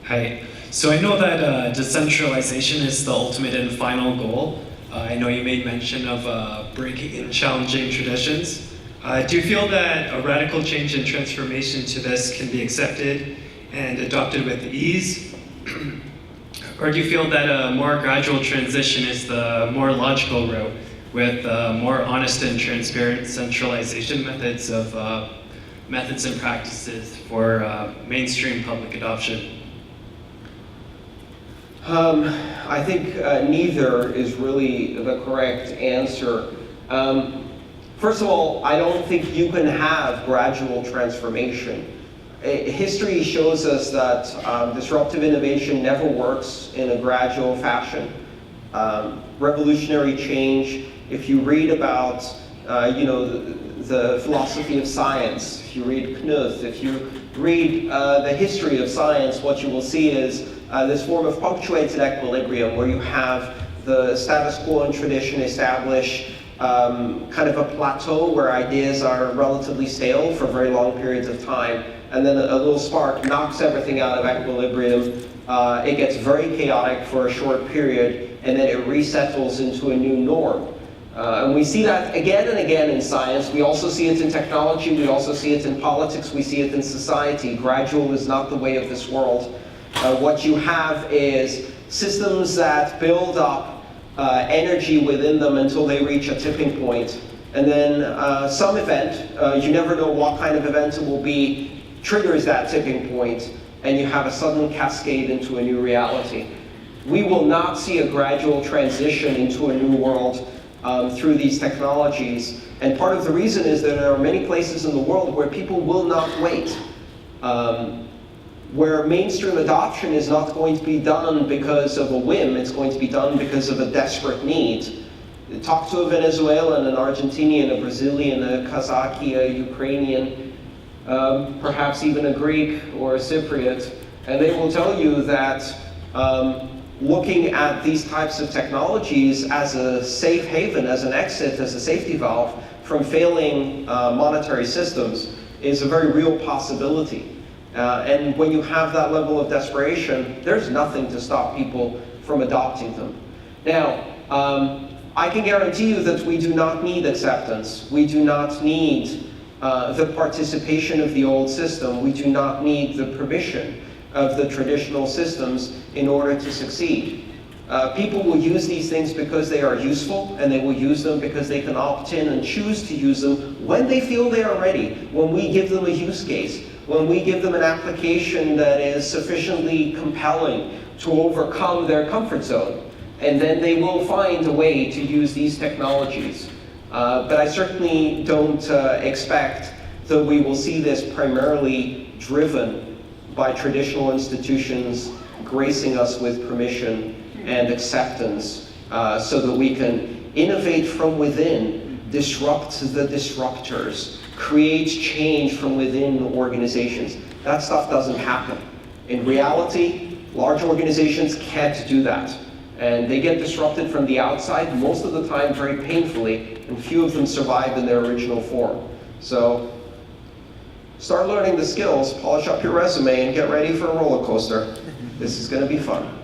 Hi. So I know that decentralization is the ultimate and final goal. I know you made mention of breaking and challenging traditions. Do you feel that a radical change and transformation to this can be accepted and adopted with ease? Or do you feel that a more gradual transition is the more logical route with more honest and transparent centralization methods and practices for mainstream public adoption? I think neither is really the correct answer. First of all, I don't think you can have gradual transformation. History shows us that disruptive innovation never works in a gradual fashion. Revolutionary change, if you read about the philosophy of science, if you read Knuth, if you read the history of science, what you will see is this form of punctuated equilibrium where you have the status quo and tradition establish kind of a plateau where ideas are relatively stale for very long periods of time, and then a little spark knocks everything out of equilibrium. It gets very chaotic for a short period, and then it resettles into a new norm. And we see that again and again in science. We also see it in technology. We also see it in politics. We see it in society. Gradual is not the way of this world. What you have is systems that build up energy within them until they reach a tipping point. And then some event, you never know what kind of event it will be, triggers that tipping point, and you have a sudden cascade into a new reality. We will not see a gradual transition into a new world through these technologies. And part of the reason is that there are many places in the world where people will not wait. Where mainstream adoption is not going to be done because of a whim, it's going to be done because of a desperate need. Talk to a Venezuelan, an Argentinian, a Brazilian, a Kazakh, a Ukrainian, perhaps even a Greek or a Cypriot, and they will tell you that looking at these types of technologies as a safe haven, as an exit, as a safety valve from failing monetary systems is a very real possibility. And when you have that level of desperation, there's nothing to stop people from adopting them. Now, I can guarantee you that we do not need acceptance. We do not need the participation of the old system. We do not need the permission of the traditional systems in order to succeed. People will use these things because they are useful, and they will use them because they can opt in and choose to use them when they feel they are ready, when we give them a use case, when we give them an application that is sufficiently compelling to overcome their comfort zone. And then they will find a way to use these technologies. But I certainly don't expect that we will see this primarily driven by traditional institutions gracing us with permission and acceptance so that we can innovate from within, disrupt the disruptors, create change from within organizations. That stuff doesn't happen. In reality, large organizations can't do that. And they get disrupted from the outside, most of the time very painfully, and few of them survive in their original form. So start learning the skills, polish up your resume, and get ready for a roller coaster. This is going to be fun.